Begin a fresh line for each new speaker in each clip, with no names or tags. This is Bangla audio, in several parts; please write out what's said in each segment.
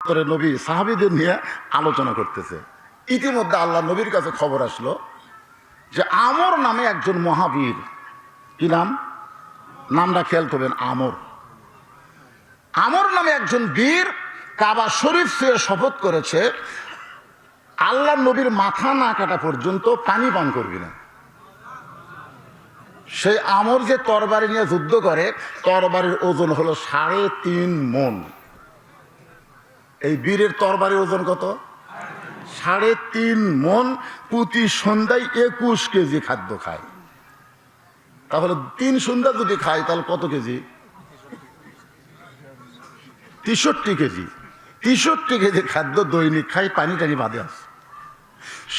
নবী সাহাবীদের নিয়ে আলোচনা করতেছে। ইতিমধ্যে আল্লাহ নবীর কাছে খবর আসলো যে আমর নামে একজন মহাবীর, কি নাম, নামটা খেয়াল করবেন, আমর। আমর নামে একজন বীর কাবা শরীফ থেকে শপথ করেছে আল্লাহ নবীর মাথা না কাটা পর্যন্ত পানি পান করবি না। সেই আমর যে তরবারি নিয়ে যুদ্ধ করে, তরবারির ওজন হলো 3.5 মণ। এই বীরের তরবারির ওজন কত? 3.5 মণ। প্রতি সন্ধ্যায় 21 কেজি খাদ্য খায়। তাহলে 3 সন্ধ্যা যদি খায় তাহলে কত কেজি? 63 কেজি। 63 কেজি খাদ্য দৈনিক খায়, পানি টানি বাদে আছে।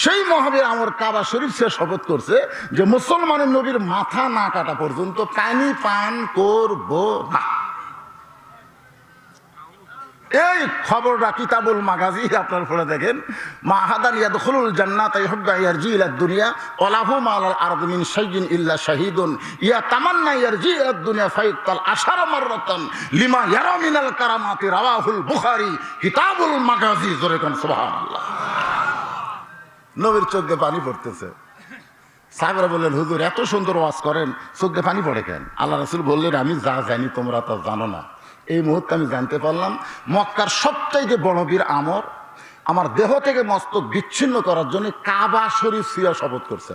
সেই মহাবীর আমর কাবা শরীফ সে শপথ করছে যে মুসলমানের নবীর মাথা না কাটা পর্যন্ত পানি পান করব না। এই খবরটা কিতাবুল মাগাজি আপনার পড়ে দেখেন। মা হাদান ইয়াদখুলুল জান্নাত ইহুব্বা ইয়ারজি ইলা দুনিয়া ওয়ালাহু মালাল আরদি মিন শাইইন ইল্লা শাহীদুন ইয়া তামান্না ইয়ারজি ইলা দুনিয়া ফাইতাল আশারা মাররাতান লিমা ইয়ারা মিনাল কারামাতি রাওয়াহুল বুখারী কিতাবুল মাগাজি। জোরে কোন সুবহানাল্লাহ। নবীর চোখ দিয়ে পানি পড়তেছে। সাহাবারা বললেন, হুজুর এত সুন্দর ওয়াজ করেন, চোখ দিয়ে পানি পড়ে কেন? আল্লাহ রাসূল বললেন, আমি যা জানি তোমরা তা জানো না। এই মুহূর্তে আমি জানতে পারলাম মক্কার সবচাইতে বড় বীর আমর আমার দেহ থেকে মস্তক বিচ্ছিন্ন করার জন্য কাবা শরীফ ছুঁয়ে শপথ করছে।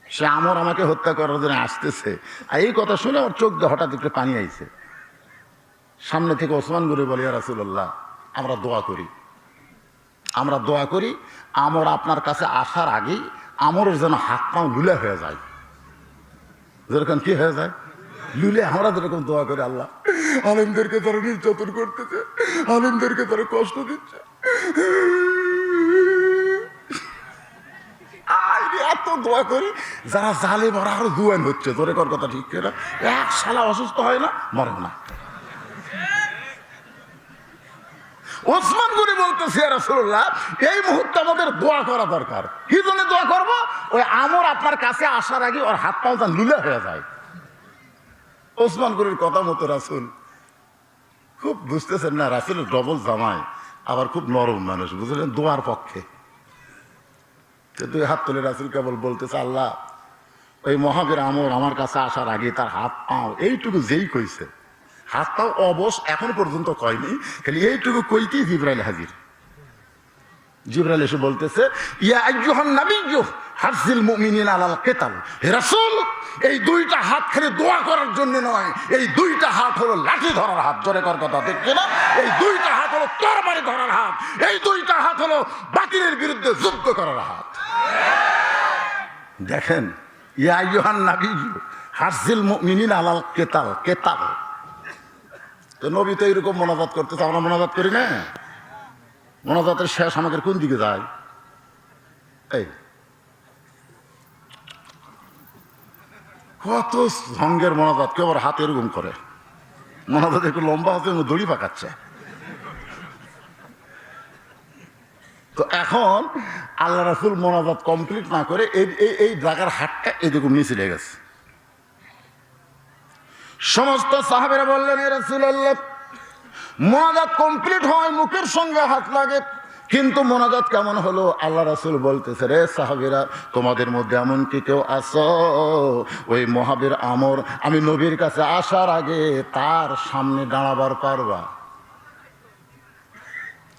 সে আমর আমাকে হত্যা করার জন্য আসতেছে। আর এই কথা শুনে আমার চোখ দিয়ে হঠাৎ একটু পানি আইছে। সামনে থেকে ওসমান গনি বলে, ইয়া রাসূলুল্লাহ, আমরা দোয়া করি, আমরা দোয়া করি আমর আপনার কাছে আসার আগেই আমরের যেন হাত পাও লুলে হয়ে যায়। যেরকম কি হয়ে যায় লুলে, আমরা যেরকম দোয়া করি, আল্লাহ আলেমদেরকে তারা নির্যাতন করতেছে, আলেমদেরকে তারা কষ্ট দিচ্ছে, এত দোয়া করি যারা জালেম ওরা আরো জুয়ান হচ্ছে। তোরে কর কথা ঠিক না? এক শালা অসুস্থ হয় না, মরে না। ওসমান গনি বলতেছে, ইয়া রাসূলুল্লাহ, এই মুহূর্তে আমাদের দোয়া করা দরকার। কি জন্য দোয়া করব? ওই আমর আপনার কাছে আসার আগে ওর হাত পাও যেন লুলে হয়ে যায়। ওসমান গনির কথা মতো রাসূল খুব বুঝতেছেন না, রাসূলের ডবল জামাই, আবার খুব নরম মানুষ, বুঝলেন, দোয়ার পক্ষে। দুই হাত তুলে রাসূল কেবল বলতেছে, আল্লাহ ওই মহাবীর আমর আমার কাছে আসার আগে তার হাত পাও এইটুকু যেই কইছে, হাত পাও অবশ এখন পর্যন্ত কয়নি, খালি এইটুকু কইতেই জিবরাইল হাজির। জিবরাইল এসে বলতেছে, ইয়া আইয়ুহান নাবিয়্যু হারসিল মুমিনিনা আলাল কিতাল। হে রাসূল, এই দুইটা হাত খালি দোয়া করার জন্য নয়, এই দুইটা হাত হলো লাঠি ধরার হাত। জোরে কর কথা ঠিক না? এই দুইটা হাত হলো তরবারি ধরার হাত, এই দুইটা হাত হলো বাতিলের বিরুদ্ধে যুদ্ধ করার হাত। দেখেন, ইয়া আইয়ুহান নাবিয়্যু হারসিল মুমিনিনা আলাল কিতাল। কিতাল তো নবী তো এইরকম মোনাজাত করতেছে, আমরা মোনাজাত করি না? মোনাজাতের শেষ আমাদের কোন দিকে যায়? এই কত ভঙ্গের মোনাজাত, কেউ আবার হাত এরকম করে, মোনাজাত একটু লম্বা হতে দড়ি পাকাচ্ছে। তো এখন আল্লাহ রাসূল মোনাজাত কমপ্লিট না করে এই জায়গার হাতটা এরকম নিচে লেগে গেছে। সমস্ত সাহাবীরা বললেন, ইয়া রাসূলুল্লাহ, মোনাজাত কমপ্লিট হয়, মুখের সঙ্গে হাত লাগে, কিন্তু মোনাজাত কেমন হলো? আল্লাহ রাসূল বলতেছে, রে সাহাবীরা, তোমাদের মধ্যে এমন কি কেউ আছো ওই মহাবীর আমর আমি নবীর কাছে আসার আগে তার সামনে দাঁড়াবার পারবা?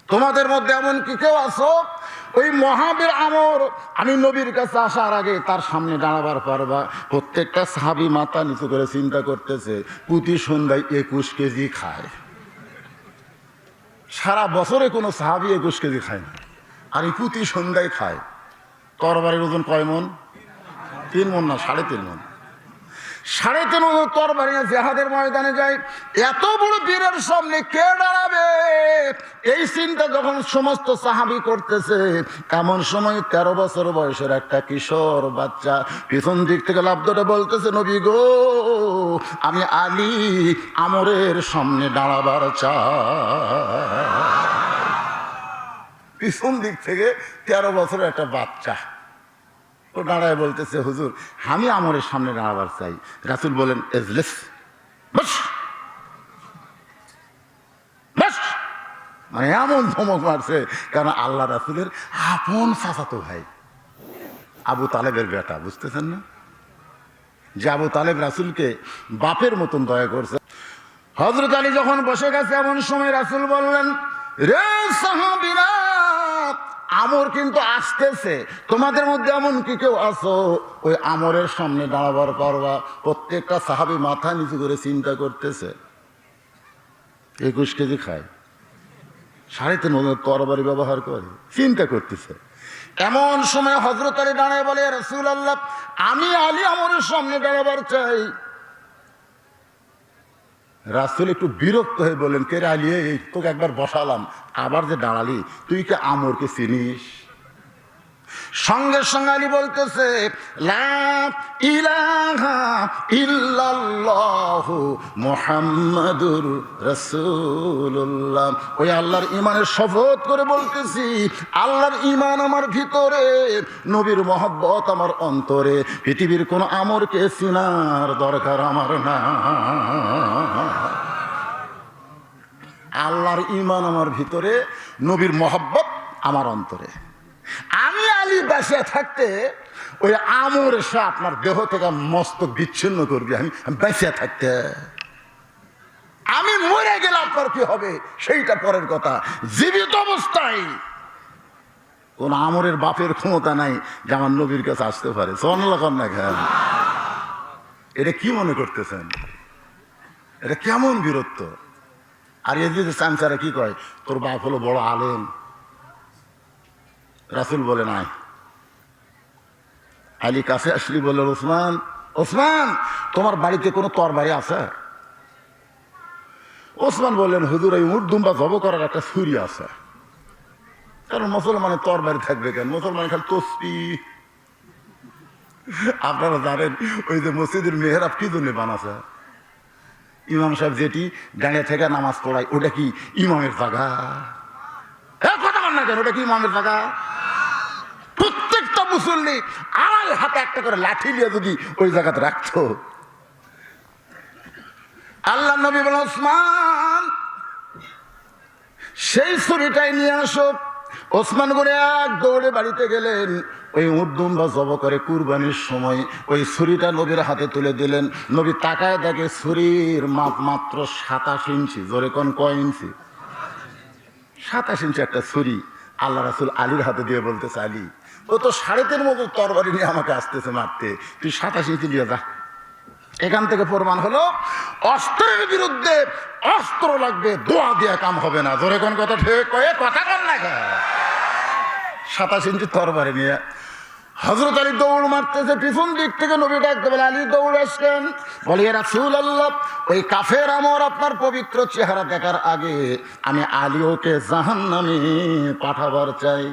তোমাদের মধ্যে এমন কি কেউ আছো ওই মহাবীর আমর আমি নবীর কাছে আসার আগে তার সামনে দাঁড়াবার পারবা? প্রত্যেকটা সাহাবী মাথা নিচু করে চিন্তা করতেছে, প্রতি সন্ধ্যায় 21 কেজি খায়। সারা বছরে কোনো সাহাবী 21 কেজি খায় না, আর এই প্রতি সন্ধ্যায় খায়। তরবারির ওজন কয় মণ? 3 মণ না, 3.5 মণ। 3.5 মণ তরবারি জিহাদের ময়দানে যায়। এত বড় বীরের সামনে কে দাঁড়াবে? এই চিন্তা যখন সমস্ত সাহাবী করতেছে, এমন সময় 13 বছর বয়সের একটা কিশোর বাচ্চা পিছন দিক থেকে লাফ ধরে বলতেছে, নবী গো, আমি আলী আমরের সামনে দাঁড়াবার চাই। পিছন দিক থেকে 13 বছরের একটা বাচ্চা ও দাঁড়ায় বলতেছে, হুজুর আমি আমরের সামনে দাঁড়াবার চাই। রাসূল বলেন, এজলিস, বস বস। মানে এমন ধমক মারছে, কারণ আল্লাহ রাসূলের আপন চাচাতো ভাই আবু তালেবের বেটা, বুঝতেছেন না যে আবু তালেব রাসূলকে বাপের মতন দয়া করছে। হযরত আলী যখন বসে গেছে, এমন সময় রাসূল বললেন, রে সাহাবীরা, আমর কিন্তু আসতেছে, তোমাদের মধ্যে এমন কি কেউ আছো ওই আমরের সামনে দাঁড়াবার পারবা? প্রত্যেকটা সাহাবী মাথা নিচু করে চিন্তা করতেছে। 21 কেজি খায়, 3.5 মনের তরবারি ব্যবহার করে, চিন্তা করতেছে। এমন সময় হযরত আলী দাঁড়ায় বলে, রাসূলুল্লাহ, আমি আলী আমরের সামনে দাঁড়াবার চাই। রাসূল একটু বিরক্ত হয়ে বলেন, কে রে আলী, এই তোকে একবার বসালাম, আবার যে দাঁড়ালি, তুই কি আমরকে চিনিস? সঙ্গে সঙ্গে আলী বলতেছে, লা ইলাহা ইল্লাল্লাহু মুহাম্মাদুর রাসূলুল্লাহ। ওই আল্লাহর ঈমানের শপথ করে বলতেছি, আল্লাহর ঈমান আমার ভিতরে, নবীর মহব্বত আমার অন্তরে, পৃথিবীর কোন আমরকে চিনার দরকার আমার না। আল্লাহর ঈমান আমার ভিতরে, নবীর মহব্বত আমার অন্তরে। আমি আলী বাসা থাকতে ওই আমর এসে আপনার দেহ থেকে মস্তক বিচ্ছিন্ন করবি, আমি বাসা থাকতে। আমি মরে গেলে আপনার কি হবে সেইটা পরের কথা, জীবিত অবস্থায় কোন আমরের বাপের ক্ষমতা নাই যে আমার নবীর কাছে আসতে পারে। না খেয়াল, এটা কি মনে করতেছেন? এটা কেমন বীরত্ব? আর এদিকে চামচারা কি কয়, তোর বাপ হলো বড় আলেম। রাসূল বলে নাই। আলী কাছে আসলি বলল, ওসমান, ওসমান, তোমার বাড়িতে কোনো তরবারি আছে? ওসমান বললেন, হুজুর, এই উট দুম্বা জব করার একটা ছুরি আছে। কারণ মুসলমানের তরবারি থাকবে কেন? মুসলমান খালি তসবিহ। আপনারা জানেন ওই যে মসজিদের মেহরাব কি জন্য বানাছে? ইমাম সাহেব যেটি দাঁড়িয়ে থেকে নামাজ পড়ায়, ওটা কি ইমামের জায়গা? কথা বল না কেন, ওটা কি ইমামের জায়গা? প্রত্যেকটা মুসল্লি আড়াই হাতে একটা করে লাঠি নিয়ে যদি ওই জায়গাতে রাখতো, আল্লাহ নবী বলেন, ওসমান, সেই ছুরিটাই নিয়ে আসো। ওসমান করে এক দৌড়ে বাড়িতে গেলেন, ওই উট দুম্বা জব করে কুরবানির সময় ওই ছুরিটা নবীর হাতে তুলে দিলেন। নবী তাকায় দেখে ছুরির মাপ মাত্র 27 ইঞ্চি। জোরে কোন কয় ইঞ্চি? 27 ইঞ্চি একটা ছুরি আল্লাহ রাসূল আলীর হাতে দিয়ে বলতেছে, আলী, ও তো 3.5 মতো তরবারি নিয়ে আমাকে আসতেছে মারতে, তুই 27 ইঞ্চি নিয়ে যা। এখান থেকে প্রমাণ হলো, অস্ত্রের বিরুদ্ধে অস্ত্র লাগবে, দোয়া দিয়ে কাম হবে না। জোরে কোন কথা ঠিক কয়ে কথা বল না। 27 ইঞ্চি তরবারি নিয়ে হযরত আলী দৌড় মারতেছে, পিছন দিক থেকে নবী ডাকতে বলে, আলী দৌড় আসলেন, বলে, ইয়া রাসূলুল্লাহ, ওই কাফের আমর আপনার পবিত্র চেহারা দেখার আগে আমি আলী ওকে জাহান্নামে পাঠাবার চাই।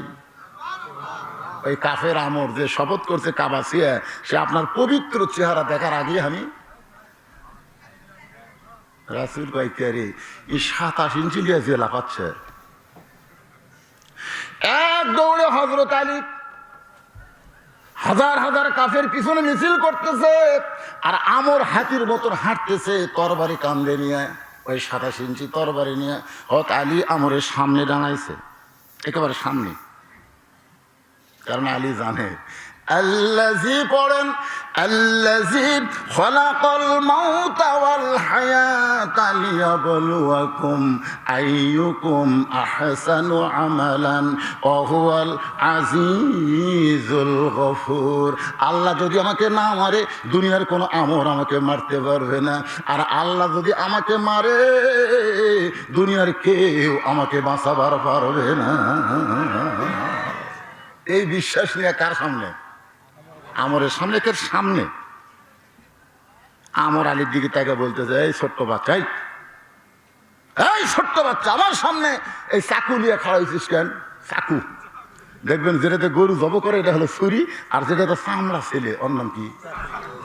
ওই কাফের আমর যে শপথ করছে কাবা ছিয়া, সে আপনার পবিত্র চেহারা দেখার আগে আমি। রাসূল কয়, কে রে, এই 27 ইঞ্চি দিয়ে জেলা পাচ্ছে। এক দৌড়ে হযরত আলী হাজার হাজার কাফের পিছনে মিছিল করতেছে, আর আমর হাতির মতন হাঁটতেছে তরবারি কান্দে নিয়ে। ওই 27 ইঞ্চি তরবারি নিয়ে হযরত আলী আমরের সামনে দাঁড়াইছে, একেবারে সামনে। কারণ আলী জানে, আল্লাযী পড়েন, আল্লাযী খলাকাল মাউতা ওয়াল হায়াতা লিয়াবলুয়াকুম আইয়ুকুম আহসানু আমালান ওয়া হুয়াল আজিজুল গফুর। আল্লাহ যদি আমাকে না মারে, দুনিয়ার কোনো আমর আমাকে মারতে পারবে না। আর আল্লাহ যদি আমাকে মারে, দুনিয়ার কেউ আমাকে বাঁচাবার পারবে না। এই বিশ্বাস নিয়ে কার সামনে? আমরের সামনে। কে সামনে? আমর আলীর দিকে তাকে বলতেছে, এই ছোট্ট বাচ্চা, এই ছোট্ট বাচ্চা, আমার সামনে এই চাকু নিয়ে খাওয়া হয়েছিস কেন? চাকু দেখবেন, যেটাতে গরু জব করে এটা হলো ছুরি, আর যেটাতে চামড়া ছেলে ওর নাম কি?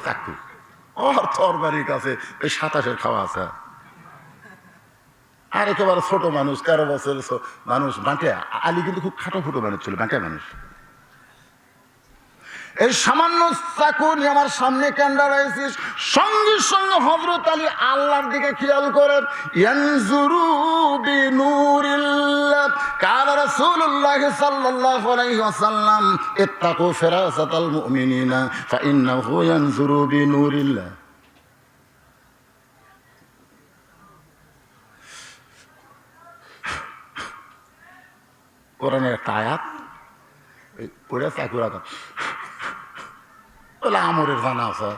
চাকু। ওর তরবারির কাছে ওই 27-এর খাওয়া আছে। আর একেবারে ছোট মানুষ, 13 বছর মানুষ, বাঁকে। আলী কিন্তু খুব খাটো ফুটো মানুষ ছিল, বাঁকে মানুষ। এই সামান্য চাকু নিয়ে আমার সামনে কেন দাঁড়াইছিস? সঙ্গে সঙ্গে হযরত আলী আল্লাহর দিকে খেয়াল করে, ইয়ানজুরু বিনুরিল রাসূলুল্লাহ সাল্লাল্লাহু আলাইহি ওয়াসাল্লাম ইত্তাকু ফিরাসাতাল মুমিনিনা ফাইন্নাহু ইয়ানজুরু বিনুরিল্লাহ। কোরআনের একটা আয়াত পড়ে চাকুর আঘাত, ওলা আমরের জানা আছে,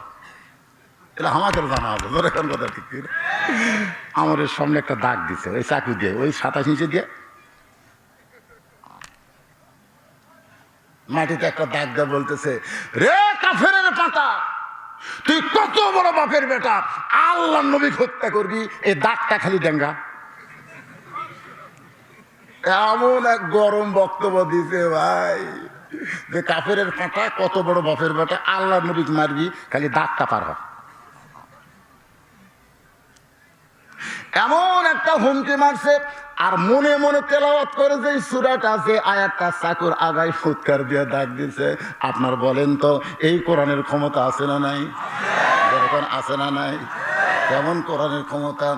এটা আমাদের জানা আছে। এখন কথা ঠিক আমরের সামনে একটা দাগ দিছে ওই চাকু দিয়ে, ওই 27 ইঞ্চি দিয়ে মাটিতে একটা দাগ দিয়ে বলতেছে, রে কাফেরের পাতা, তুই কত বড় বাপের বেটা, আল্লাহর নবী হত্যা করবি, এই দাগটা খালি ডেঙ্গা। এমন এক গরম বক্তব্য দিছে ভাই, যে কাফেরের পাতা, কত বড় বাপের বেটা, আল্লাহর নবী মারবি, খালি দাগটা পার হয়। এমন একটা হুমকি মারছে, আর মনে মনে তেলাওয়াত করে যে সূরাটা আছে, আয়াতটা চাকুর আগায় ফুৎকার দিয়ে দাগ দিছে। আপনার বলেন তো, এই কোরআনের ক্ষমতা আছে না নাই? এরকম আছে না নাই? কেমন কোরআনের ক্ষমতা!